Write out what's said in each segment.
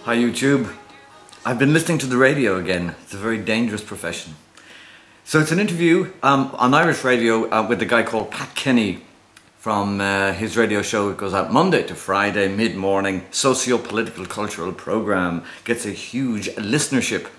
Hi YouTube. I've been listening to the radio again. It's a very dangerous profession. So it's an interview on Irish radio with a guy called Pat Kenny from his radio show. It goes out Monday to Friday, mid-morning, socio-political cultural program. Gets a huge listenership.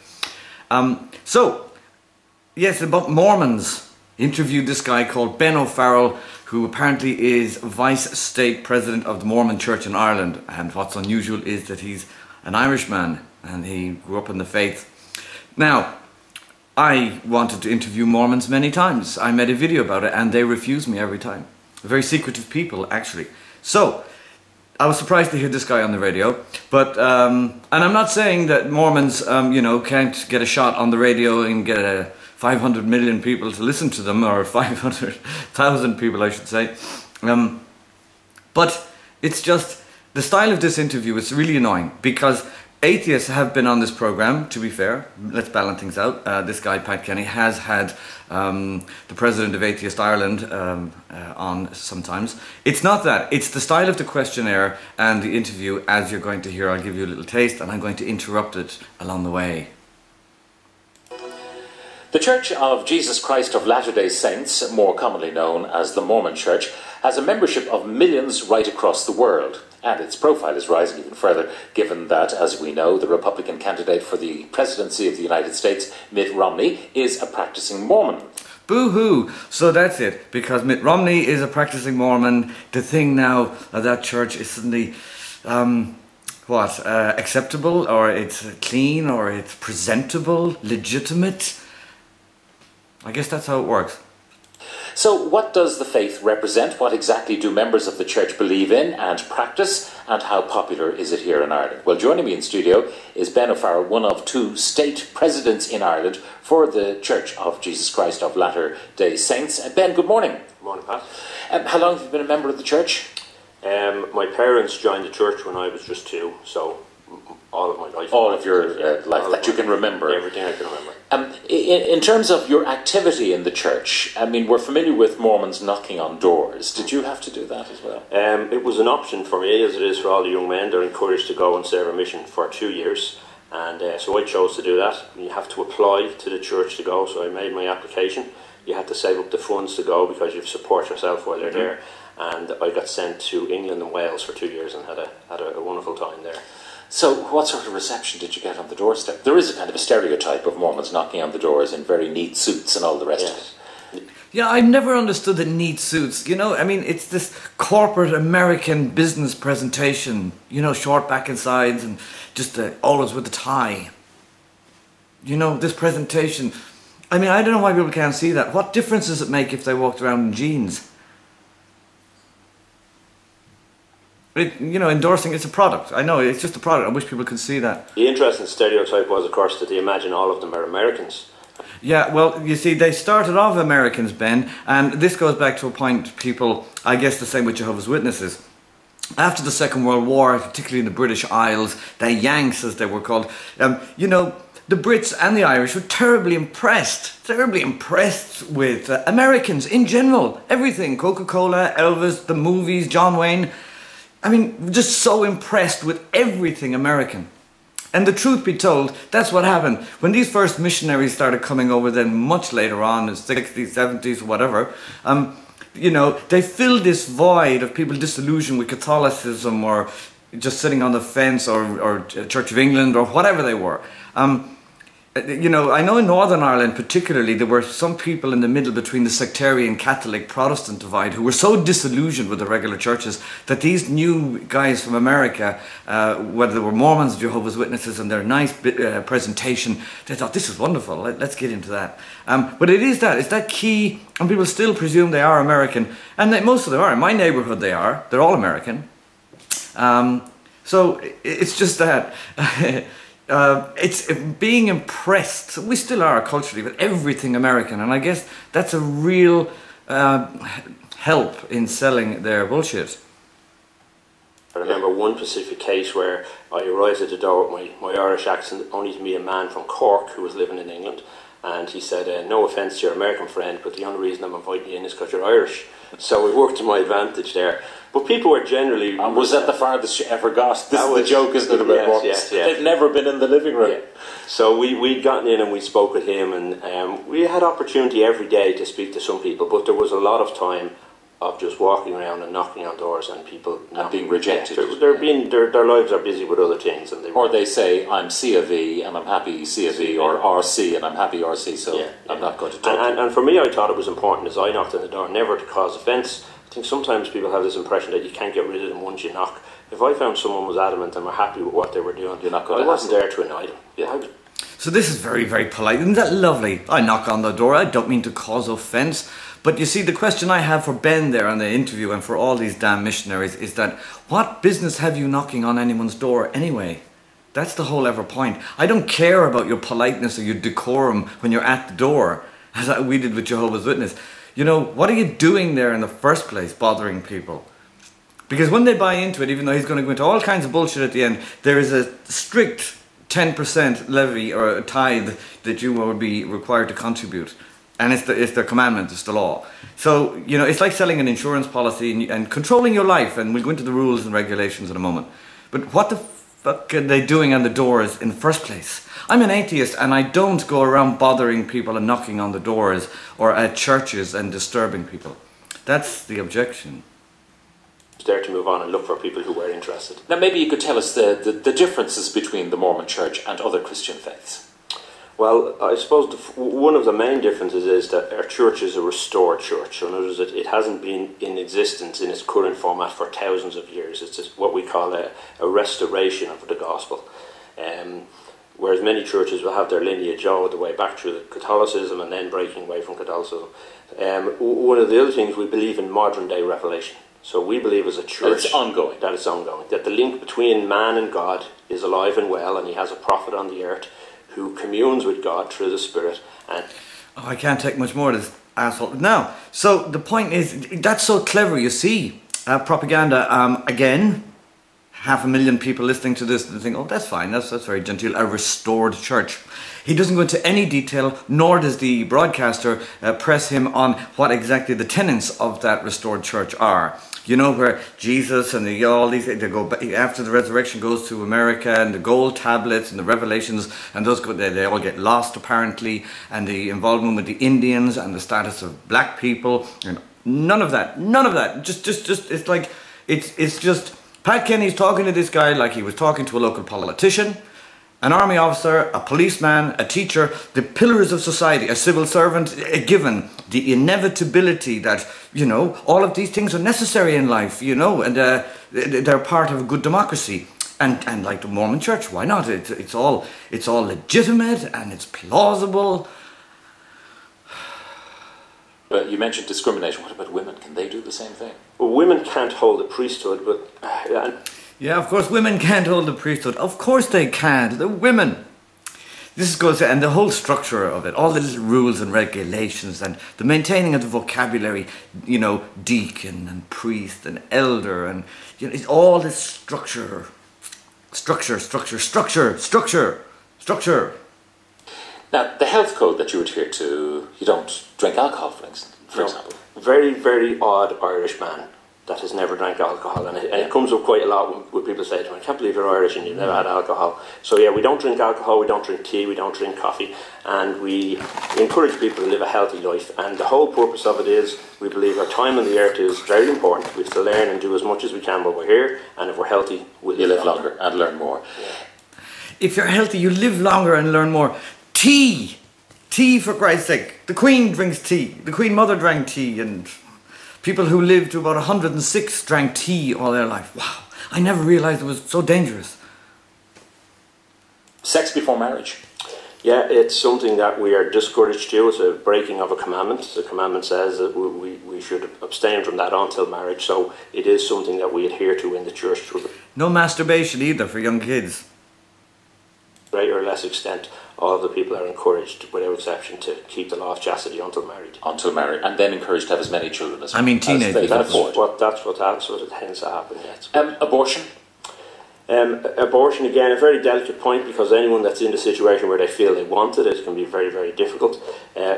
Yes, about Mormons. Interviewed this guy called Ben O'Farrell, who apparently is Vice State President of the Mormon Church in Ireland. And what's unusual is that he's an Irishman and he grew up in the faith. Now, I wanted to interview Mormons many times. I made a video about it and they refused me every time. Very secretive people, actually. So, I was surprised to hear this guy on the radio, but, and I'm not saying that Mormons, can't get a shot on the radio and get 500 million people to listen to them, or 500,000 people, I should say. But it's just, the style of this interview is really annoying, because atheists have been on this program, to be fair. Let's balance things out. This guy, Pat Kenny, has had the president of Atheist Ireland on sometimes. It's not that. It's the style of the questionnaire and the interview, as you're going to hear. I'll give you a little taste, and I'm going to interrupt it along the way. The Church of Jesus Christ of Latter-day Saints, more commonly known as the Mormon Church, has a membership of millions right across the world. And its profile is rising even further, given that, as we know, the Republican candidate for the presidency of the United States, Mitt Romney, is a practicing Mormon. Boo-hoo! So that's it, because Mitt Romney is a practicing Mormon. The thing now of that church is suddenly, acceptable, or it's clean, or it's presentable, legitimate. I guess that's how it works. So what does the faith represent? What exactly do members of the church believe in and practice? And how popular is it here in Ireland? Well, joining me in studio is Ben O'Farrell, one of two state presidents in Ireland for the Church of Jesus Christ of Latter-day Saints. Ben, good morning. Good morning, Pat. How long have you been a member of the church? My parents joined the church when I was just 2, so all of my life. All of your life that you can remember? Everything I can remember. In terms of your activity in the church, I mean, we're familiar with Mormons knocking on doors. Did you have to do that as well? It was an option for me, as it is for all the young men. They're encouraged to go and serve a mission for 2 years. And so I chose to do that. You have to apply to the church to go, so I made my application. You had to save up the funds to go because you support yourself while you're there. And I got sent to England and Wales for 2 years and had a wonderful time there. So what sort of reception did you get on the doorstep? There is a kind of a stereotype of Mormons knocking on the doors in very neat suits and all the rest of it. Yeah, I've never understood the neat suits. You know, I mean, it's this corporate American business presentation. You know, short back and sides and just always with a tie. You know, this presentation. I mean, I don't know why people can't see that. What difference does it make if they walked around in jeans? Endorsing, it's a product. I know, it's just a product. I wish people could see that. The interesting stereotype was, of course, that they imagine all of them are Americans. Yeah, well, you see, they started off Americans, Ben, and this goes back to a point people, I guess the same with Jehovah's Witnesses. After the Second World War, particularly in the British Isles, the Yanks as they were called, the Brits and the Irish were terribly impressed with Americans in general. Everything, Coca-Cola, Elvis, the movies, John Wayne. I mean, just so impressed with everything American. And the truth be told, that's what happened. When these first missionaries started coming over then much later on, in the 60s, 70s, whatever, they filled this void of people disillusioned with Catholicism or just sitting on the fence or Church of England or whatever they were. I know in Northern Ireland particularly there were some people in the middle between the sectarian Catholic Protestant divide who were so disillusioned with the regular churches that these new guys from America, whether they were Mormons, Jehovah's Witnesses, and their nice presentation, they thought, this is wonderful, let's get into that. But it's that key, and people still presume they are American, and most of them are. In my neighbourhood they're all American. So it's just that. It's being impressed, we still are culturally, with everything American, and I guess that's a real help in selling their bullshit. I remember one specific case where I arrived at the door with my Irish accent, only to meet a man from Cork who was living in England, And he said, no offence to your American friend, but the only reason I'm inviting you in is because you're Irish. So it worked to my advantage there. But people were generally... And was that the farthest you ever got? This is the joke, isn't it, about Mormons? Yes. They've never been in the living room. Yeah. So we'd gotten in and we spoke with him, and we had opportunity every day to speak to some people, but there was a lot of time of just walking around and knocking on doors and people and being rejected. Their lives are busy with other things, and or they say, I'm C of E and I'm happy C of E, or RC and I'm happy RC, so I'm not going to talk. And for me, I thought it was important as I knocked on the door never to cause offence. I think sometimes people have this impression that you can't get rid of them once you knock. If I found someone was adamant and were happy with what they were doing, I wasn't there to annoy them. Yeah. So this is very, very polite. Isn't that lovely? I knock on the door. I don't mean to cause offence. But you see, the question I have for Ben there on the interview and for all these damn missionaries is that what business have you knocking on anyone's door anyway? That's the whole ever point. I don't care about your politeness or your decorum when you're at the door, as we did with Jehovah's Witness. You know, what are you doing there in the first place, bothering people? Because when they buy into it, even though he's going to go into all kinds of bullshit at the end, there is a strict 10% levy or a tithe that you will be required to contribute. And it's the commandment, it's the law. So, you know, it's like selling an insurance policy and controlling your life. And we'll go into the rules and regulations in a moment. But what the fuck are they doing on the doors in the first place? I'm an atheist and I don't go around bothering people and knocking on the doors or at churches and disturbing people. That's the objection. There to move on and look for people who were interested. Now maybe you could tell us the differences between the Mormon Church and other Christian faiths. Well, I suppose one of the main differences is that our church is a restored church. So in other words, it hasn't been in existence in its current format for thousands of years. It's just what we call a restoration of the gospel. Whereas many churches will have their lineage all the way back through Catholicism and then breaking away from Catholicism. One of the other things, we believe in modern day revelation. So we believe as a church that it's ongoing. That the link between man and God is alive and well, and he has a prophet on the earth who communes with God through the Spirit. And I can't take much more of this asshole. Now, so the point is, that's so clever, you see. Propaganda, again, 500,000 people listening to this and think, oh, that's fine, that's very genteel, a restored church. He doesn't go into any detail, nor does the broadcaster press him on what exactly the tenets of that restored church are. You know, where Jesus and all these, they go after the resurrection, goes to America, and the gold tablets and the revelations, and those they all get lost apparently, and the involvement with the Indians and the status of black people, and none of that. Just it's like it's just Pat Kenny's talking to this guy like he was talking to a local politician, an army officer, a policeman, a teacher, the pillars of society, a civil servant, given the inevitability that, you know, all of these things are necessary in life, you know, and they're part of a good democracy. And like the Mormon Church, why not? It's all legitimate and it's plausible. But you mentioned discrimination. What about women? Can they do the same thing? Well, women can't hold the priesthood, but... Yeah, of course, women can't hold the priesthood. Of course they can't. They're women. This goes, and the whole structure of it, all the little rules and regulations and the maintaining of the vocabulary, you know, deacon and priest and elder, and you know, it's all this structure. Now, the health code that you adhere to, you don't drink alcohol, for example. Very, very odd Irish man that has never drank alcohol, and it comes up quite a lot when people say to me, I can't believe you're Irish and you've never had alcohol. So yeah, we don't drink alcohol, we don't drink tea, we don't drink coffee, and we encourage people to live a healthy life. And the whole purpose of it is, we believe our time on the earth is very important. We have to learn and do as much as we can while we're here, and if we're healthy, we'll live longer and learn more. Yeah. If you're healthy, you live longer and learn more. Tea! Tea, for Christ's sake. The Queen drinks tea. The Queen Mother drank tea, and people who lived to about 106 drank tea all their life. Wow, I never realised it was so dangerous. Sex before marriage. Yeah, it's something that we are discouraged to. It's a breaking of a commandment. The commandment says that we should abstain from that until marriage, so it is something that we adhere to in the church. No masturbation either for young kids. Greater or less extent, all of the people are encouraged, without exception, to keep the law of chastity until married. Until married, and then encouraged to have as many children as teenagers. That's what tends to happen. Yes. Abortion. Abortion, again, a very delicate point, because anyone that's in the situation where they feel they want it, it can be very, very difficult.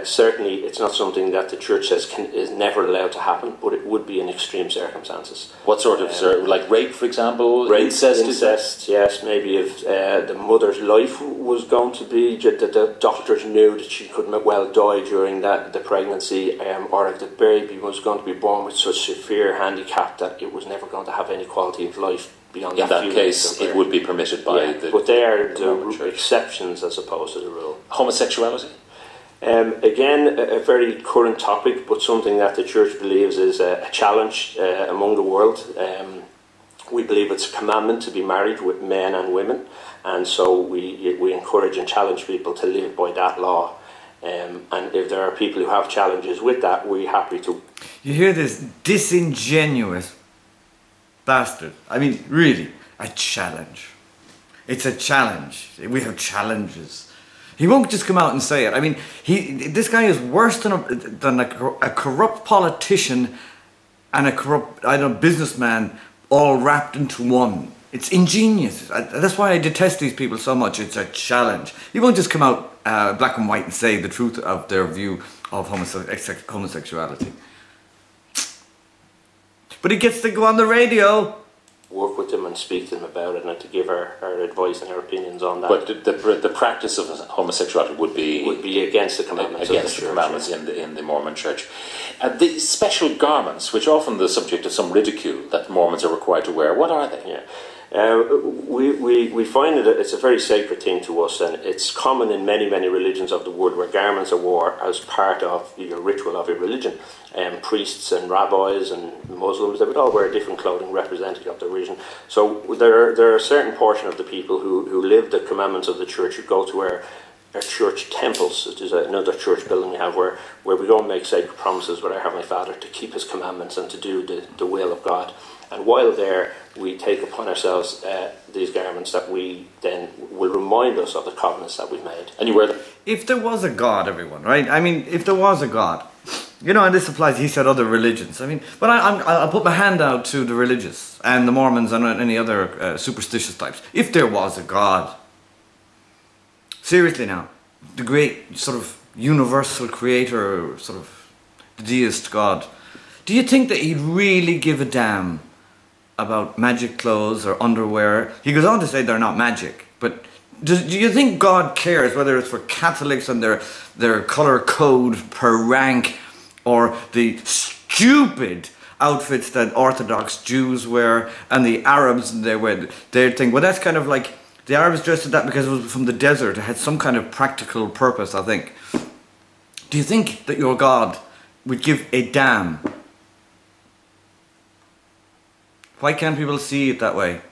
Certainly, it's not something that the church says is never allowed to happen, but it would be in extreme circumstances. What sort of, like rape, for example? Rape, incest, yes. Maybe if the mother's life was going to be, the doctors knew that she could well die during the pregnancy, or if the baby was going to be born with such severe handicap that it was never going to have any quality of life. In that case, it would be permitted by the... But they are the exceptions as opposed to the rule. Homosexuality? Again, a very current topic, but something that the church believes is a challenge among the world. We believe it's a commandment to be married with men and women, and so we encourage and challenge people to live by that law. And if there are people who have challenges with that, we're happy to... You hear this disingenuous bastard. I mean, really, a challenge. It's a challenge. We have challenges. He won't just come out and say it. I mean, this guy is worse than a corrupt politician and a corrupt, businessman all wrapped into one. It's ingenious. That's why I detest these people so much. It's a challenge. He won't just come out black and white and say the truth of their view of homosexuality. But he gets to go on the radio. Work with them and speak to them about it, and to give our advice and our opinions on that. But the practice of homosexuality would be against the commandments in the Mormon Church. The special garments, which are often the subject of some ridicule that Mormons are required to wear, what are they? Yeah. We find that it's a very sacred thing to us, and it's common in many religions of the world where garments are worn as part of your ritual of your religion. Priests and rabbis and Muslims, they would all wear different clothing representative of their religion. So there are a certain portion of the people who live the commandments of the church, who go to our church temples, which is another church building we have, where we go and make sacred promises with our Heavenly Father to keep His commandments and to do the will of God. And while there, we take upon ourselves these garments that we then will remind us of the covenants that we've made. And you wear them? If there was a God, everyone, right? I mean, if there was a God, and this applies, he said, other religions. I mean, but I'll put my hand out to the religious and the Mormons and any other superstitious types. If there was a God, seriously now, the great sort of universal creator, sort of deist God, do you think that he'd really give a damn about magic clothes or underwear? He goes on to say they're not magic, but do you think God cares whether it's for Catholics and their colour code per rank, or the stupid outfits that Orthodox Jews wear and the Arabs they wear? They think, well, that's kind of like the Arabs dressed in that because it was from the desert. It had some kind of practical purpose, I think. Do you think that your God would give a damn? Why can't people see it that way?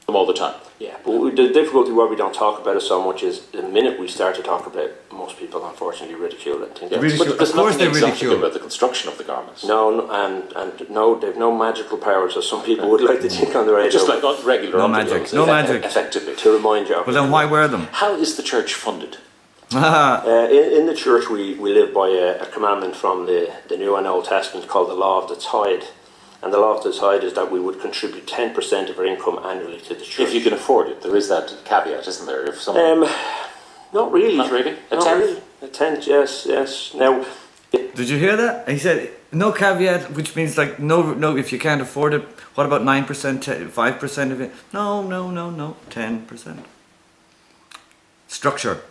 All the time. Yeah, but the difficulty where we don't talk about it so much is the minute we start to talk about it, most people unfortunately ridicule it. But there's nothing exotic about the construction of the garments. No, and no, they've no magical powers, as some people would like to think on the radio. Just like regular magic, no magic. Effectively. To remind you. But then why wear them? How is the church funded? In the church we live by a commandment from the New and Old Testament called the law of the tithe. And the law of the tithe is that we would contribute 10% of our income annually to the church. If you can afford it, there is that caveat, isn't there? If someone... not really. Not really? A tenth? Really. A tenth, yes. Now, did you hear that? He said no caveat, which means like no. If you can't afford it, what about 9%, 5% of it? No, 10%. Structure.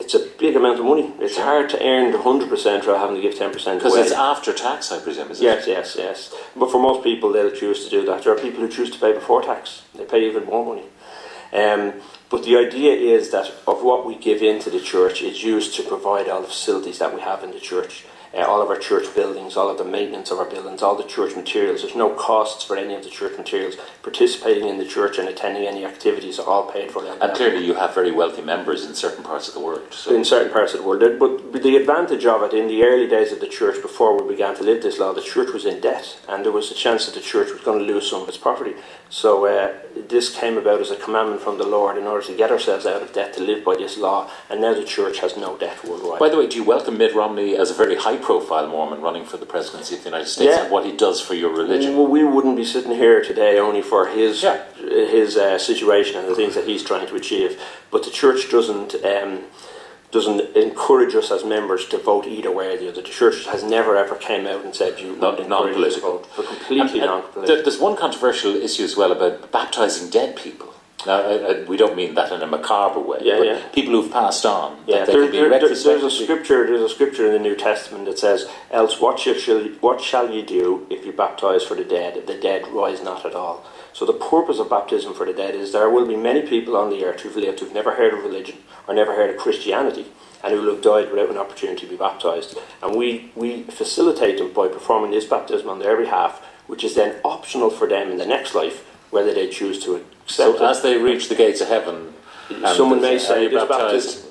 It's a big amount of money. It's hard to earn the 100% without having to give 10% away. Because it's after tax, I presume, is it? Yes. But for most people, they'll choose to do that. There are people who choose to pay before tax. They pay even more money. But the idea is that of what we give into the church is used to provide all the facilities that we have in the church. All of our church buildings, all of the maintenance of our buildings, all the church materials. There's no costs for any of the church materials. Participating in the church and attending any activities are all paid for. And clearly you have very wealthy members in certain parts of the world. So. In certain parts of the world. But the advantage of it, in the early days of the church, before we began to live this law, the church was in debt. And there was a chance that the church was going to lose some of its property. So this came about as a commandment from the Lord in order to get ourselves out of debt, to live by this law. And now the church has no debt worldwide. By the way, do you welcome Mitt Romney as a very high-profile Mormon running for the presidency of the United States, and what he does for your religion? Well, we wouldn't be sitting here today only for his his situation and the things that he's trying to achieve. But the church doesn't encourage us as members to vote either way or the other. The church has never ever came out and said you non-political. Vote. Completely non-political. There's one controversial issue as well about baptising dead people. Now, we don't mean that in a macabre way, but people who've passed on. Yeah, there's a scripture. There's a scripture in the New Testament that says, "Else what shall you do if you baptize for the dead, if the dead rise not at all?" So the purpose of baptism for the dead is there will be many people on the earth who've lived who've never heard of religion or never heard of Christianity and who will have died without an opportunity to be baptized. And we facilitate them by performing this baptism on their behalf, which is then optional for them in the next life, whether they choose to accept it. So as they reach the gates of heaven, someone may say,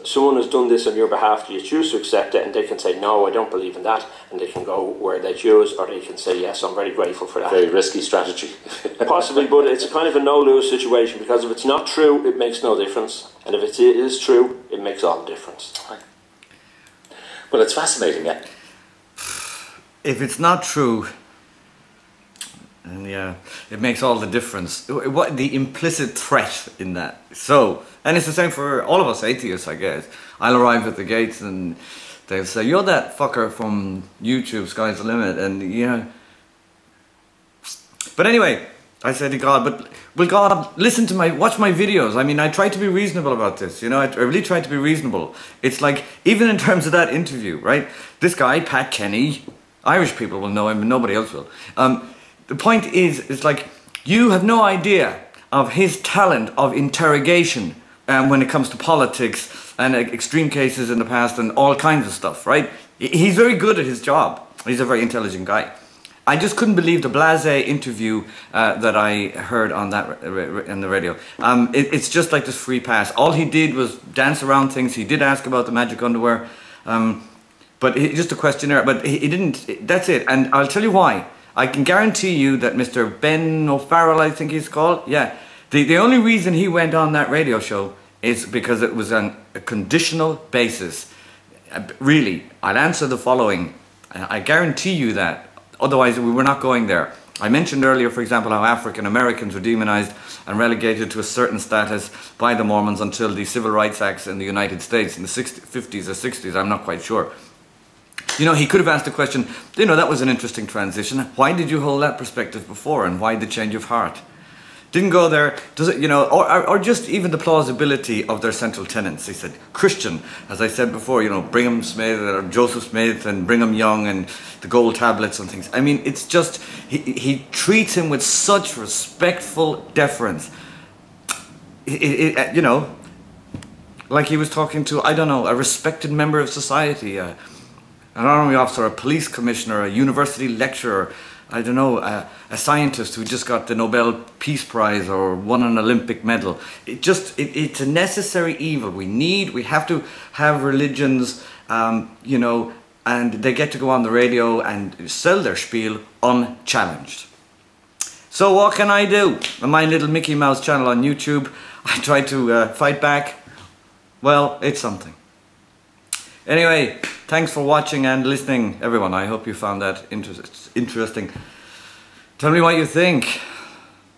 someone has done this on your behalf, do you choose to accept it? And they can say, no, I don't believe in that. And they can go where they choose, or they can say, yes, I'm very grateful for that. Very risky strategy. Possibly, but it's a kind of a no-lose situation, because if it's not true, it makes no difference. And if it is true, it makes all the difference. Well, it's fascinating, yeah. If it's not true, and yeah, it makes all the difference. What the implicit threat in that? So, and it's the same for all of us atheists, I guess. I'll arrive at the gates and they'll say, "You're that fucker from YouTube, Sky's the Limit," and you know. But anyway, I said to God, "But will God listen to watch my videos?" I mean, I try to be reasonable about this. You know, I really try to be reasonable. It's like even in terms of that interview, right? This guy, Pat Kenny, Irish people will know him, but nobody else will. The point is, it's like, you have no idea of his talent of interrogation when it comes to politics and extreme cases in the past and all kinds of stuff, right? He's very good at his job. He's a very intelligent guy. I just couldn't believe the blasé interview that I heard on that in the radio. It's just like this free pass. All he did was dance around things. He did ask about the magic underwear, but just a questionnaire. But he didn't. That's it. And I'll tell you why. I can guarantee you that Mr. Ben O'Farrell, I think he's called, yeah. The only reason he went on that radio show is because it was on a conditional basis. Really, I'll answer the following. I guarantee you that. Otherwise, we were not going there. I mentioned earlier, for example, how African Americans were demonized and relegated to a certain status by the Mormons until the Civil Rights Acts in the United States in the 50s or 60s, I'm not quite sure. You know, he could have asked the question, you know, that was an interesting transition. Why did you hold that perspective before, and why the change of heart? Didn't go there, does it, you know, or just even the plausibility of their central tenets. He said, Christian, as I said before, you know, Brigham Smith or Joseph Smith and Brigham Young and the gold tablets and things. I mean, it's just, he treats him with such respectful deference. You know, like he was talking to, I don't know, a respected member of society, an army officer, a police commissioner, a university lecturer, I don't know, a scientist who just got the Nobel Peace Prize or won an Olympic medal. It's a necessary evil. We have to have religions, you know, and they get to go on the radio and sell their spiel unchallenged. So what can I do? On my little Mickey Mouse channel on YouTube, I try to fight back. Well, it's something. Anyway, thanks for watching and listening, everyone. I hope you found that interesting. Tell me what you think.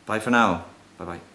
Bye for now. Bye-bye.